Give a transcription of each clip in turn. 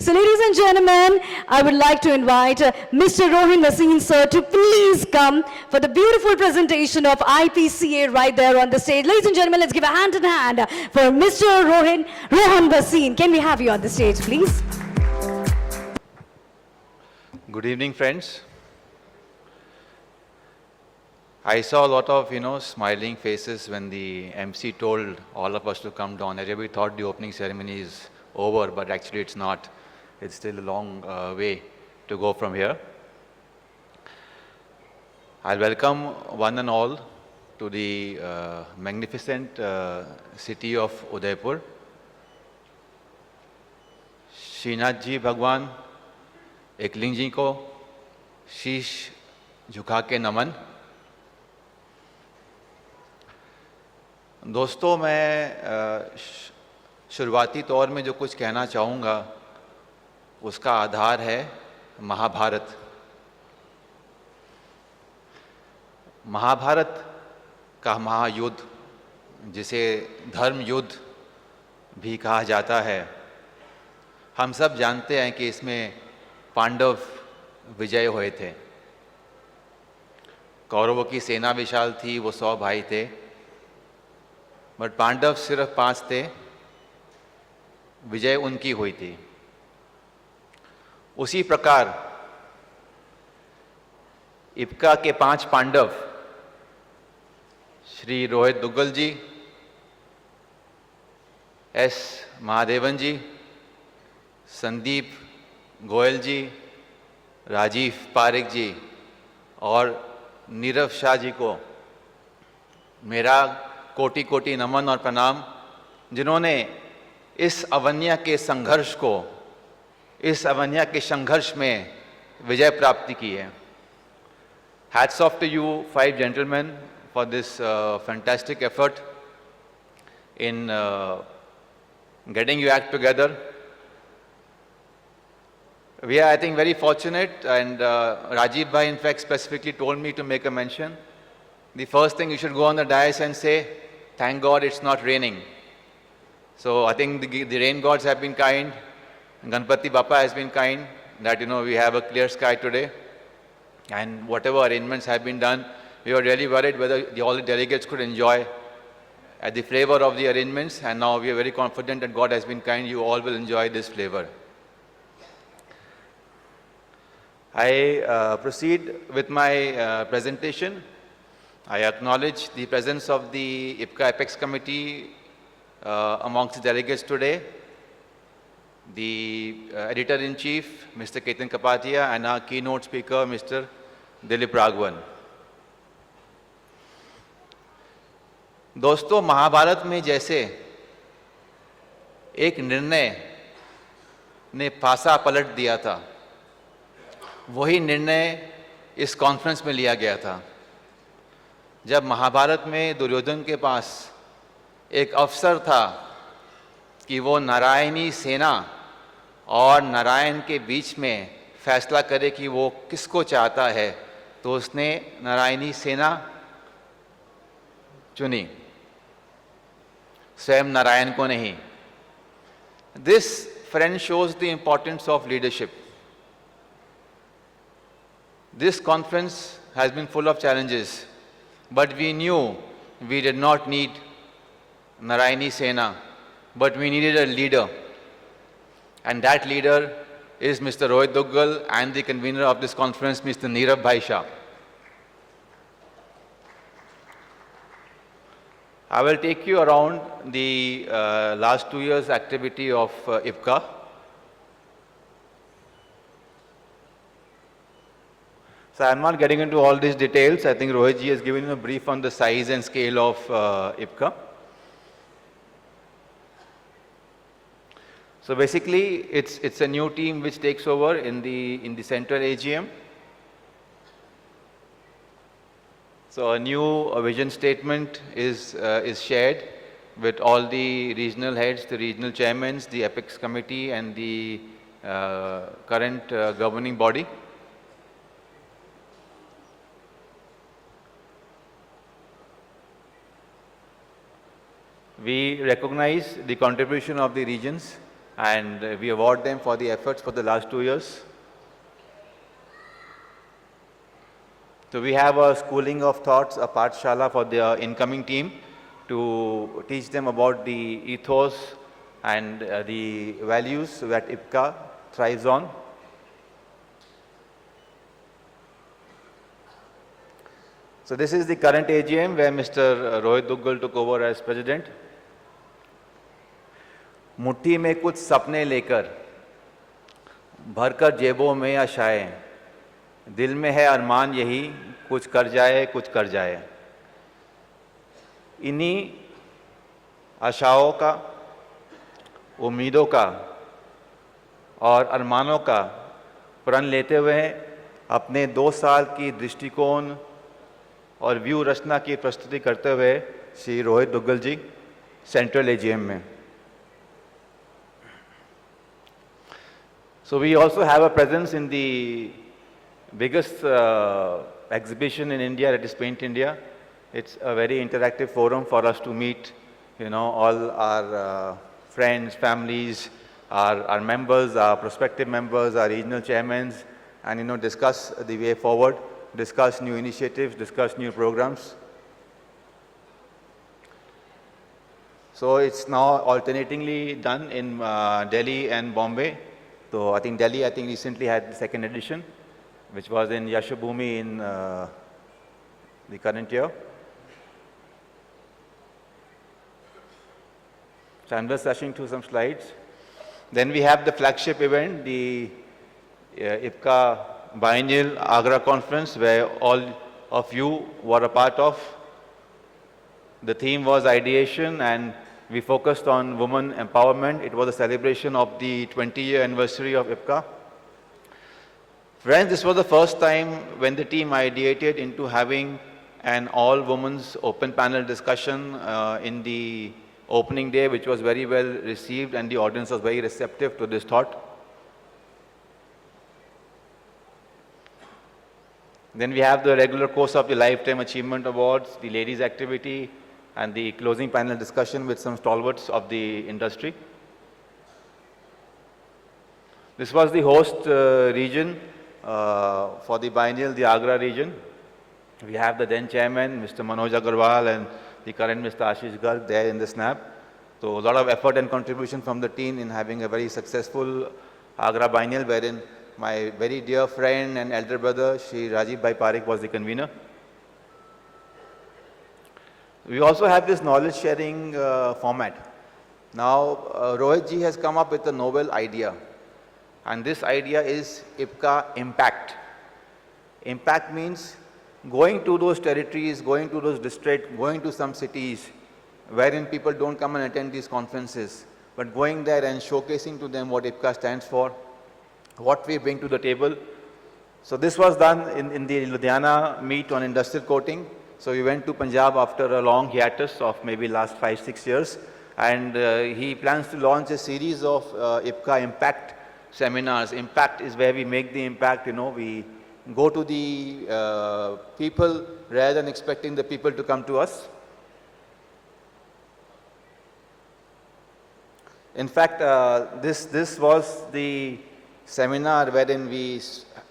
So ladies and gentlemen, I would like to invite Mr. Rohan Bhasin sir to please come for the beautiful presentation of IPCA right there on the stage. Ladies and gentlemen, let's give a hand in hand for Mr. Rohan Bhasin. Can we have you on the stage, please? Good evening, friends. I saw a lot of, smiling faces when the MC told all of us to come down. Everybody thought the opening ceremony is over, but actually it's not. It's still a long way to go from here. I'll welcome one and all to the magnificent city of Udaipur. Shrinath ji भगवान एकलिंग जी को शीश झुका के नमन। दोस्तों, मैं शुरुआती तौर में जो कुछ कहना चाहूँगा उसका आधार है महाभारत। महाभारत का महायुद्ध, जिसे धर्म युद्ध भी कहा जाता है, हम सब जानते हैं कि इसमें पांडव विजय हुए थे। कौरवों की सेना विशाल थी, वो 100 भाई थे, बट पांडव सिर्फ 5 थे। विजय उनकी हुई थी। उसी प्रकार इप्का के 5 पांडव श्री रोहित दुग्गल जी, एस महादेवन जी, संदीप गोयल जी, राजीव पारिक जी और नीरव शाह जी को मेरा कोटि कोटि नमन और प्रणाम, जिन्होंने इस अवन्या के संघर्ष को, इस अवन्या के संघर्ष में विजय प्राप्ति की है। Hats off to you 5 gentlemen for this fantastic effort in getting your act together. We are, I think, very fortunate, and Rajiv Bhai in fact specifically told me to make a mention. The first thing you should go on the dais and say, thank God it's not raining. So I think the rain gods have been kind, Ganpati Bappa has been kind, that we have a clear sky today, and whatever arrangements have been done, we were really worried whether all the delegates could enjoy the flavor of the arrangements, and now we are very confident that God has been kind, you all will enjoy this flavor. I proceed with my presentation. I acknowledge the presence of the IPCA Apex Committee amongst the delegates today, the Editor-in-Chief, Mr. Ketan Kapatia, and our keynote speaker, Mr. Dilip Raghavan. दोस्तों, महाभारत में जैसे एक निर्णय ने पासा पलट दिया था, वही निर्णय इस कॉन्फ्रेंस में लिया गया था। जब महाभारत में दुर्योधन के पास एक अवसर था कि वो नारायणी सेना और नारायण के बीच में फैसला करे कि वो किसको चाहता है, तो उसने नारायणी सेना चुनी, स्वयं नारायण को नहीं। This friend shows the importance of leadership. This conference has been full of challenges, but we knew we did not need Narayani Sena, but we needed a leader. And that leader is Mr. Rohit Duggal and the convener of this conference, Mr. Neerav Bhai Shah. I will take you around the last 2 years' activity of IPCA. So I'm not getting into all these details. I think Rohit ji has given you a brief on the size and scale of IPCA. So basically, it's a new team which takes over in the central AGM. So a new vision statement is shared with all the regional heads, the regional chairmen, the Apex Committee, and the current governing body. We recognize the contribution of the regions and we award them for the efforts for the last 2 years. So we have a schooling of thoughts, a Pathshala for the incoming team to teach them about the ethos and the values that IPCA thrives on. So this is the current AGM where Mr. Rohit Duggal took over as president. मुट्ठी में कुछ सपने लेकर भरकर जेबों में आशाएं, दिल में है अरमान यही कुछ कर जाए। इन्हीं आशाओं का, उम्मीदों का और अरमानों का प्रण लेते हुए अपने 2 साल की दृष्टिकोण और व्यू रचना की प्रस्तुति करते हुए श्री रोहित दुग्गल जी सेंट्रल एजीएम में। So we also have a presence in the biggest exhibition in India, that is Paint India. It's a very interactive forum for us to meet, all our friends, families, our members, our prospective members, our regional chairmen, and discuss the way forward, discuss new initiatives, discuss new programs. So it's now alternatingly done in Delhi and Bombay. So I think Delhi, recently had the 2nd edition, which was in Yashobhumi in the current year. So I'm just rushing through some slides. Then we have the flagship event, the IPCA Biennial Agra Conference, where all of you were a part of. The theme was ideation, and we focused on women empowerment. It was a celebration of the 20-year anniversary of IPCA. Friends, this was the first time when the team ideated into having an all-women's open panel discussion in the opening day, which was very well received, and the audience was very receptive to this thought. Then we have the regular course of the Lifetime Achievement Awards, the ladies' activity, and the closing panel discussion with some stalwarts of the industry. This was the host region for the biennial, the Agra region. We have the then chairman, Mr. Manoj Agarwal, and the current Mr. Ashish Garg there in the snap. So a lot of effort and contribution from the team in having a very successful Agra biennial, wherein my very dear friend and elder brother, Shri Rajiv Bhai Parekh, was the convener. We also have this knowledge sharing format. Now, Rohit ji has come up with a novel idea, and this idea is IPCA Impact. Impact means going to those territories, going to those districts, going to some cities wherein people don't come and attend these conferences, but going there and showcasing to them what IPCA stands for, what we bring to the table. So this was done in the Ludhiana meet on industrial coating. So we went to Punjab after a long hiatus of maybe last 5-6 years, and he plans to launch a series of IPCA Impact seminars. Impact is where we make the impact, we go to the people rather than expecting the people to come to us. In fact, this was the seminar wherein we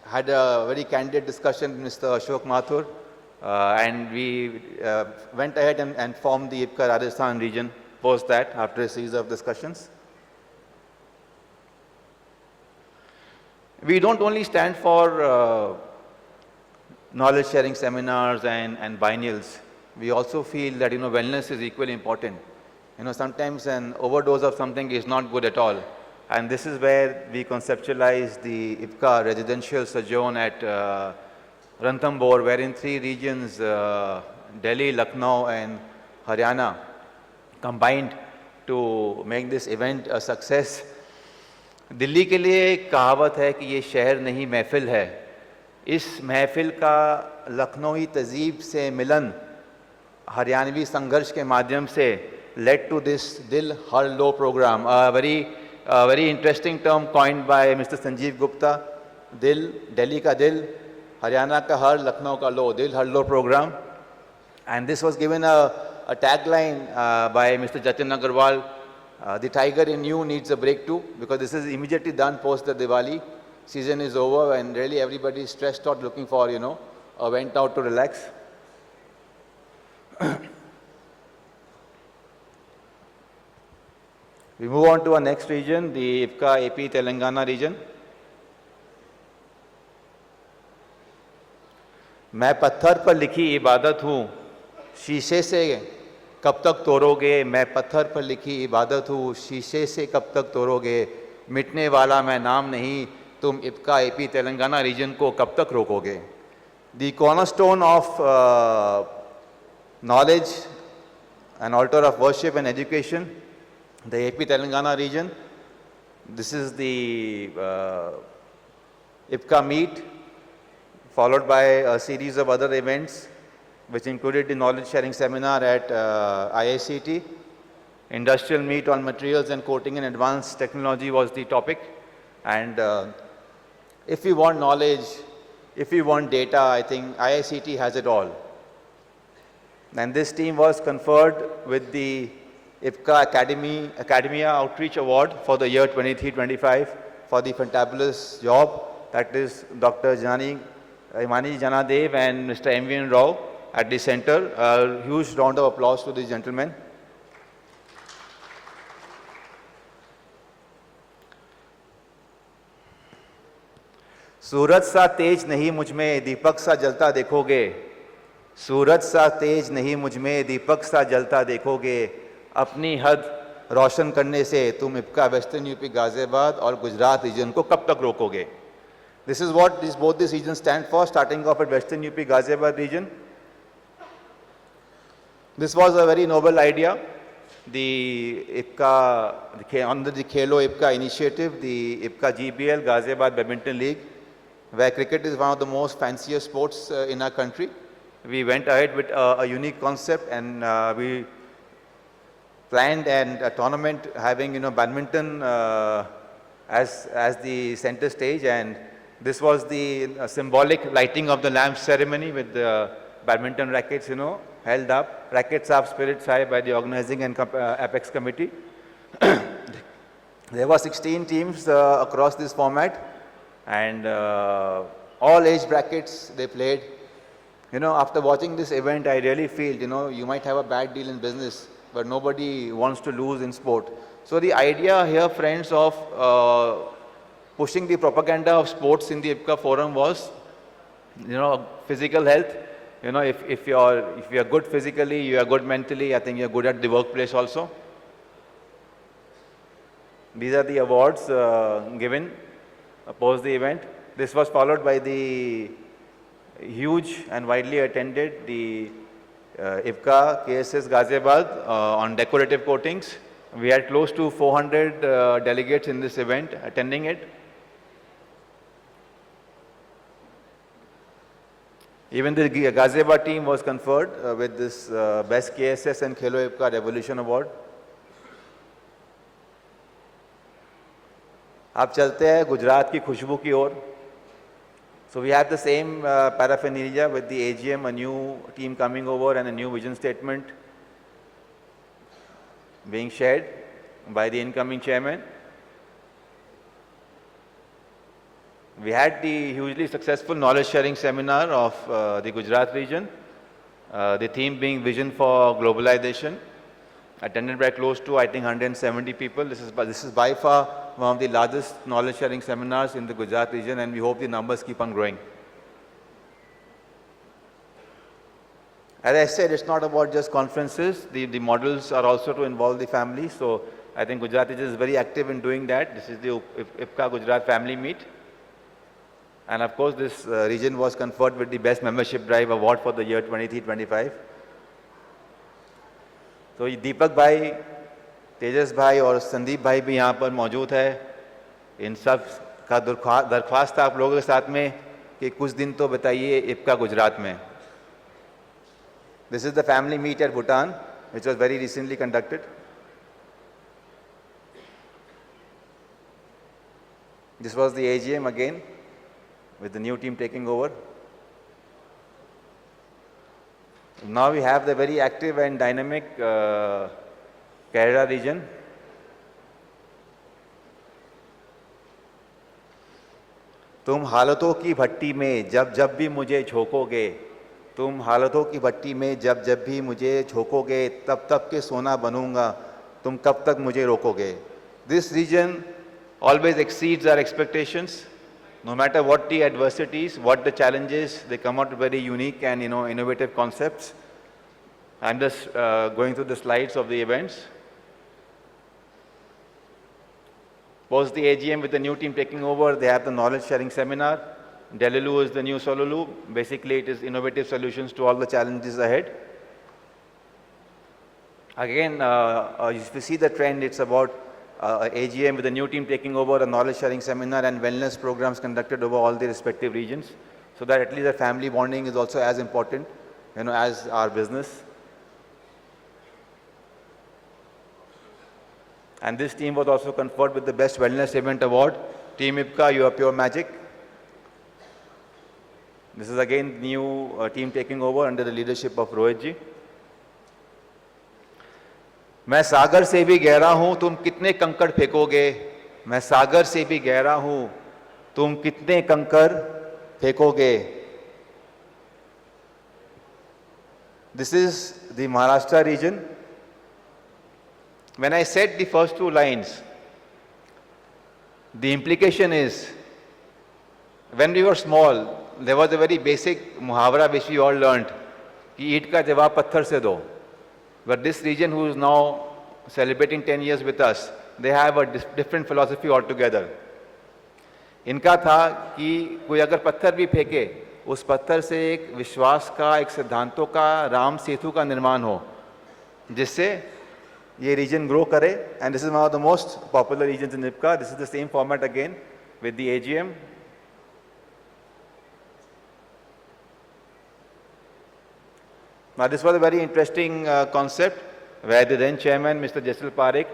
had a very candid discussion with Mr. Ashok Mathur, and we went ahead and formed the IPCA Rajasthan region post that after a series of discussions. We don't only stand for knowledge sharing seminars and biennials. We also feel that wellness is equally important. Sometimes an overdose of something is not good at all. And this is where we conceptualize the IPCA residential sojourn at Ranthambore, wherein 3 regions, Delhi, Lucknow and Haryana, combined to make this event a success. Delhi के लिए एक कहावत है कि ये शहर नहीं महफिल है, इस महफिल का लखनवी तहजीब से मिलन हरियाणवी संघर्ष के माध्यम से led to this Dil Har Lo program, a very interesting term coined by Mr. Sanjeev Gupta. Delhi ka Dil, Haryana ka Har, Lucknow ka Lo, Dil Har Lo program. And this was given a tagline by Mr. Jatin Agarwal, The tiger in you needs a break too, because this is immediately done post the Diwali. Season is over and really everybody is stressed out looking for, went out to relax. We move on to our next region, the IPCA AP Telangana region. मैं पत्थर पर लिखी इबादत हूँ, शीशे से कब तक तोड़ोगे। मैं पत्थर पर लिखी इबादत हूँ, शीशे से कब तक तोड़ोगे। मिटने वाला मैं नाम नहीं, तुम IPCA AP तेलंगाना रीजन को कब तक रोकोगे। The cornerstone of knowledge, an altar of worship and education, the AP Telangana region. This is the IPCA meet, followed by a series of other events, which included the knowledge sharing seminar at IICT. Industrial meet on materials and coating and advanced technology was the topic. And if we want knowledge, if we want data, I think IICT has it all. And this team was conferred with the IPCA Academia Outreach Award for the year 23-25 for the fantabulous job. That is Dr. Imani Janadev and Mr. M.V.N. Rao at the center. A huge round of applause to these gentlemen. सूरज सा तेज नहीं मुझ में दीपक सा जलता देखोगे। सूरज सा तेज नहीं मुझ में दीपक सा जलता देखोगे। अपनी हद रोशन करने से तुम IPCA वेस्टर्न यूपी गाजियाबाद और गुजरात रीजन को कब तक रोकोगे। This is what both these regions stand for, starting off at Western UP Ghaziabad region. This was a very noble idea. The IPCA, under the Khelo IPCA initiative, the IPCA GBL, Ghaziabad Badminton League, where cricket is one of the most fanciest sports in our country. We went ahead with a unique concept, and we planned a tournament having badminton as the center stage, and this was the symbolic lighting of the lamp ceremony with the badminton rackets, held up. Rackets up, spirits high by the organizing and Apex committee. There were 16 teams across this format, and all age brackets they played. After watching this event, I really feel, you might have a bad deal in business, but nobody wants to lose in sport. So the idea here, friends, of pushing the propaganda of sports in the IPCA forum was, physical health. If you are good physically, you are good mentally, I think you are good at the workplace also. These are the awards given post the event. This was followed by the huge and widely attended the IPCA KSS Ghaziabad on decorative coatings. We had close to 400 delegates in this event attending it. Even the Ghaziabad team was conferred with this Best KSS and Khelo IPCA Revolution Award. अब चलते हैं गुजरात की खुशबू की ओर. So we have the same paraphernalia with the AGM, a new team coming over and a new vision statement being shared by the incoming chairman. We had the hugely successful knowledge sharing seminar of the Gujarat region, the theme being Vision for Globalization, attended by close to, I think, 170 people. This is by far one of the largest knowledge sharing seminars in the Gujarat region, and we hope the numbers keep on growing. As I said, it's not about just conferences. The models are also to involve the family. So I think Gujarat region is very active in doing that. This is the IPCA Gujarat Family Meet. And of course, this region was conferred with the Best Membership Drive Award for the year 23-25. So दीपक भाई, तेजस भाई और संदीप भाई भी यहाँ पर मौजूद है. इन सब का दरख्वास्त आप लोगों के साथ में कि कुछ दिन तो बताइए IPCA गुजरात में. This is the family meet at Bhutan, which was very recently conducted. This was the AGM again, with the new team taking over. Now we have the very active and dynamic Kerala region. तुम हालतों की भट्टी में जब जब भी मुझे झोंकोगे, तुम हालतों की भट्टी में जब जब भी मुझे झोंकोगे, तब तब के सोना बनूंगा, तुम कब तक मुझे रोकोगे. This region always exceeds our expectations. No matter what the adversities, what the challenges, they come out with very unique and innovative concepts. I'm just going through the slides of the events. Post the AGM with the new team taking over, they have the knowledge sharing seminar. Delulu is the new Solulu. Basically, it is innovative solutions to all the challenges ahead. Again, if you see the trend, it's about AGM with the new team taking over, a knowledge sharing seminar and wellness programs conducted over all the respective regions, so that at least the family bonding is also as important, as our business. And this team was also conferred with the Best Wellness Event Award. Team IPCA, you are pure magic. This is again new team taking over under the leadership of Rohit ji. मैं सागर से भी गहरा हूं, तुम कितने कंकड़ फेंकोगे. मैं सागर से भी गहरा हूं, तुम कितने कंकड़ फेंकोगे. This is the Maharashtra region. When I said the first two lines, the implication is, when we were small, there was a very basic muhavara which we all learnt, कि ईंट का जवाब पत्थर से दो. But this region, who is now celebrating 10 years with us, they have a different philosophy altogether. इनका था कि कोई अगर पत्थर भी फेंके, उस पत्थर से एक विश्वास का, एक सिद्धांतों का, राम सेतु का निर्माण हो, जिससे ये region grow करे. And this is one of the most popular regions in IPCA. This is the same format again with the AGM. Now this was a very interesting concept, where the then chairman, Mr. Jaisal Parekh,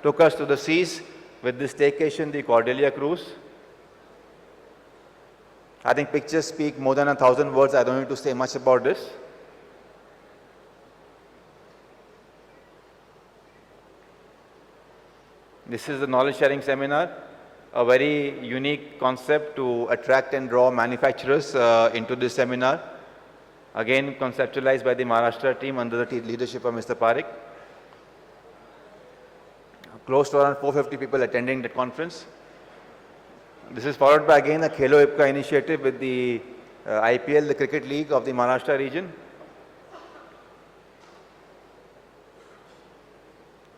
took us to the seas with this staycation, the Cordelia cruise. I think pictures speak more than 1,000 words. I don't need to say much about this. This is the knowledge sharing seminar, a very unique concept to attract and draw manufacturers into this seminar. Again, conceptualized by the Maharashtra team under the leadership of Mr. Parekh. Close to around 450 people attending the conference. This is followed by again a Khelo IPCA initiative with the IPL, the cricket league of the Maharashtra region.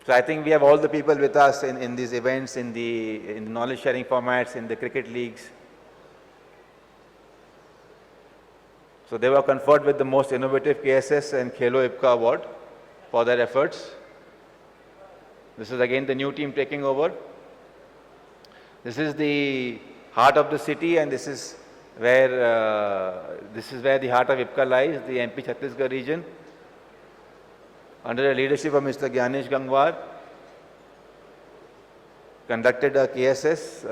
So I think we have all the people with us in these events, in the knowledge sharing formats, in the cricket leagues. So they were conferred with the most innovative KSS and Khelo IPCA award for their efforts. This is again the new team taking over. This is the heart of the city, and this is where the heart of IPCA lies, the MP Chhattisgarh region. Under the leadership of Mr. Gyanesh Gangwar, conducted a KSS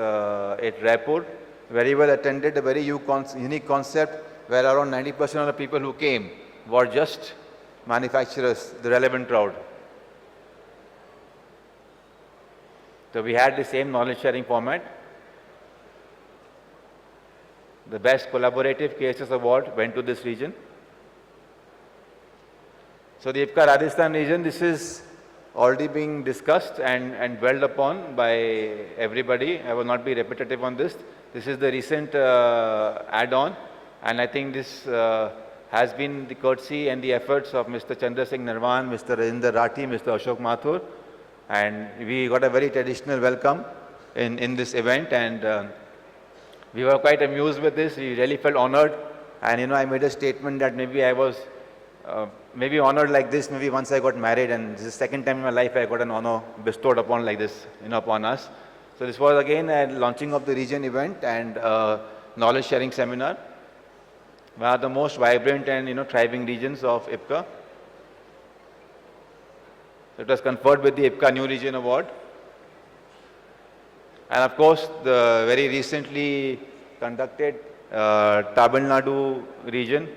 at Raipur, very well attended, a very unique concept, where around 90% of the people who came were just manufacturers, the relevant crowd. So we had the same knowledge sharing format. The best collaborative KSS award went to this region. So the IPCA Rajasthan region, this is already being discussed and dwelled upon by everybody. I will not be repetitive on this. This is the recent add-on. And I think this has been the courtesy and the efforts of Mr. Chandra Singh Narwan, Mr. Rajinder Rathi, Mr. Ashok Mathur. And we got a very traditional welcome in this event. And we were quite amused with this. We really felt honored. And I made a statement that maybe I was maybe honored like this, maybe once I got married. And this is the second time in my life I got an honor bestowed upon like this, upon us. So this was again a launching of the region event and knowledge sharing seminar. One of the most vibrant and thriving regions of IPCA. So it was conferred with the IPCA New Region Award. And of course, the very recently conducted Tamil Nadu region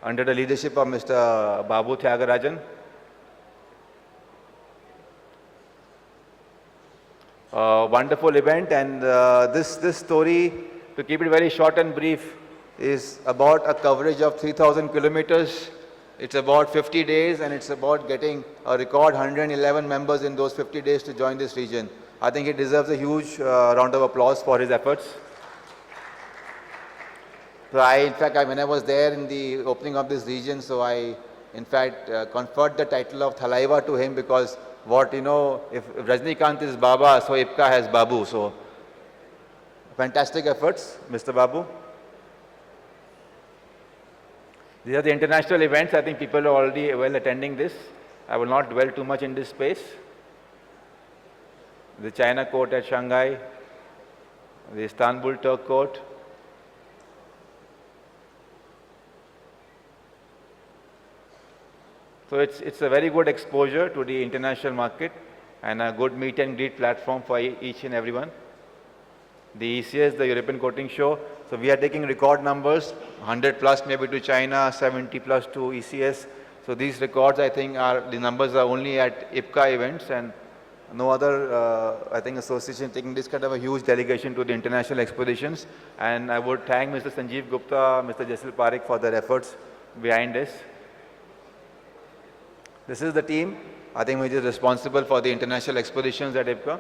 under the leadership of Mr. Babu Tyagarajan. Wonderful event, and this story to keep it very short and brief, is about a coverage of 3,000 kilometers. It's about 50 days, and it's about getting a record 111 members in those 50 days to join this region. I think he deserves a huge round of applause for his efforts. So when I was there in the opening of this region, so I, in fact, conferred the title of Thalaiva to him, because if Rajnikant is Baba, so IPCA has Babu. So fantastic efforts, Mr. Babu. These are the international events. I think people are already well attending this. I will not dwell too much in this space. The China court at Shanghai, the Istanbul Turk court. So it's a very good exposure to the international market and a good meet and greet platform for each and everyone. The ECS, the European Coating Show. So we are taking record numbers, 100 plus maybe to China, 70 plus to ECS. So these records, I think, the numbers are only at IPCA events, and no other, I think, association taking this kind of a huge delegation to the international expositions. And I would thank Mr. Sanjeev Gupta, Mr. Jasil Parekh for their efforts behind this. This is the team, I think, which is responsible for the international expositions at IPCA.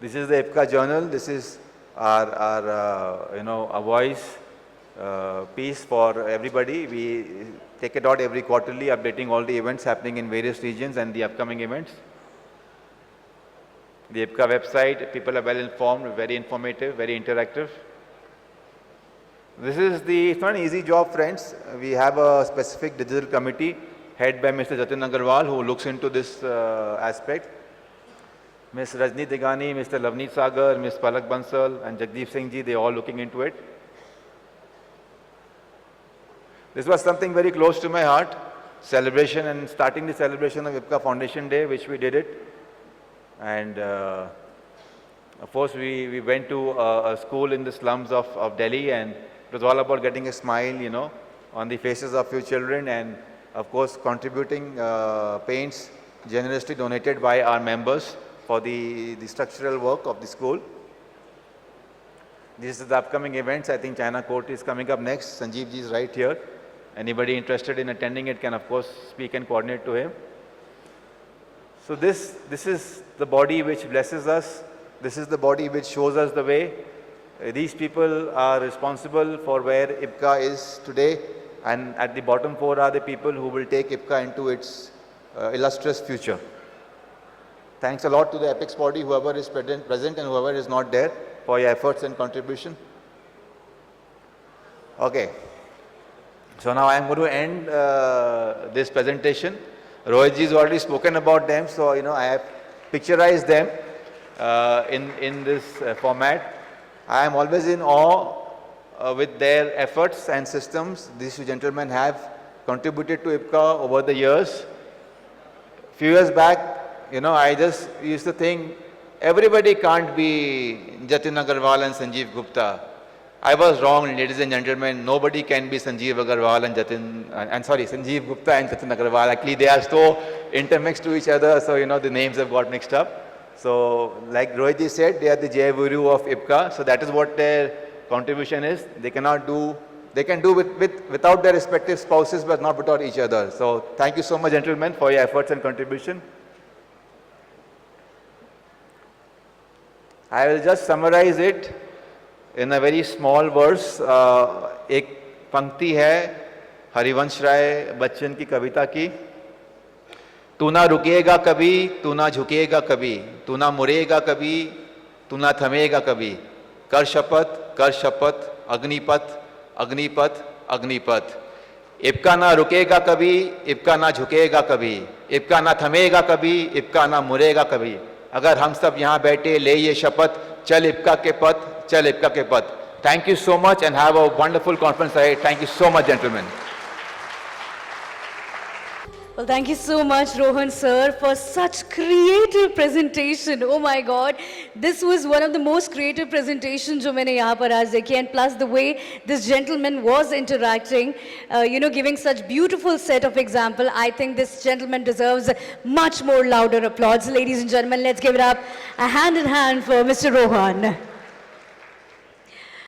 This is the IPCA journal. This is our a voice piece for everybody. We take it out every quarterly, updating all the events happening in various regions and the upcoming events. The IPCA website, people are well informed, very informative, very interactive. It's not an easy job, friends. We have a specific digital committee headed by Mr. Jatin Agarwal, who looks into this aspect. Ms. Rajni Digani, Mr. Lavneet Sagar, Ms. Palak Bansal, and Jagdeep Singh ji, they are all looking into it. This was something very close to my heart, celebration and starting the celebration of IPCA Foundation Day, which we did it. And of course, we went to a school in the slums of Delhi, and it was all about getting a smile, on the faces of few children, and of course, contributing paints generously donated by our members for the structural work of the school. This is the upcoming events. I think China Court is coming up next. Sanjeev ji is right here. Anybody interested in attending it can, of course, speak and coordinate to him. So this is the body which blesses us. This is the body which shows us the way. These people are responsible for where IPCA is today, and at the bottom four are the people who will take IPCA into its illustrious future. Thanks a lot to the Apex body, whoever is present and whoever is not there, for your efforts and contribution. Okay. So now I am going to end this presentation. Rohit ji has already spoken about them, so I have picturized them in this format. I am always in awe with their efforts and systems. These two gentlemen have contributed to IPCA over the years. Few years back, I just used to think everybody can't be Jatin Agarwal and Sanjeev Gupta. I was wrong, ladies and gentlemen. Nobody can be Sanjeev Agarwal and Sanjeev Gupta and Jatin Agarwal. Actually, they are so intermixed to each other, so the names have got mixed up. So, like Rohit ji said, they are the Jai Guru of IPCA. So that is what their contribution is. They can do without their respective spouses, but not without each other. So thank you so much, gentlemen, for your efforts and contribution. I will just summarize it in a very small verse. एक पंक्ति है हरिवंश राय बच्चन की कविता की. तू ना रुकेगा कभी, तू ना झुकेगा कभी, तू ना मुड़ेगा कभी, तू ना थमेगा कभी. कर शपथ, अग्निपथ, अग्निपथ, अग्निपथ. IPCA ना रुकेगा कभी, IPCA ना झुकेगा कभी, IPCA ना थमेगा कभी, IPCA ना मुड़ेगा कभी. अगर हम सब यहाँ बैठे ले ये शपथ, चल IPCA के पथ, चल IPCA के पथ. Thank you so much and have a wonderful conference ahead. Thank you so much, gentlemen. Well, thank you so much, Rohan sir, for such creative presentation. Oh my God, this was one of the most creative presentations जो मैंने यहाँ पर आज देखी, and plus the way this gentleman was interacting, giving such beautiful set of example. I think this gentleman deserves much more louder applause. Ladies and gentlemen, let's give it up a hand in hand for Mr. Rohan.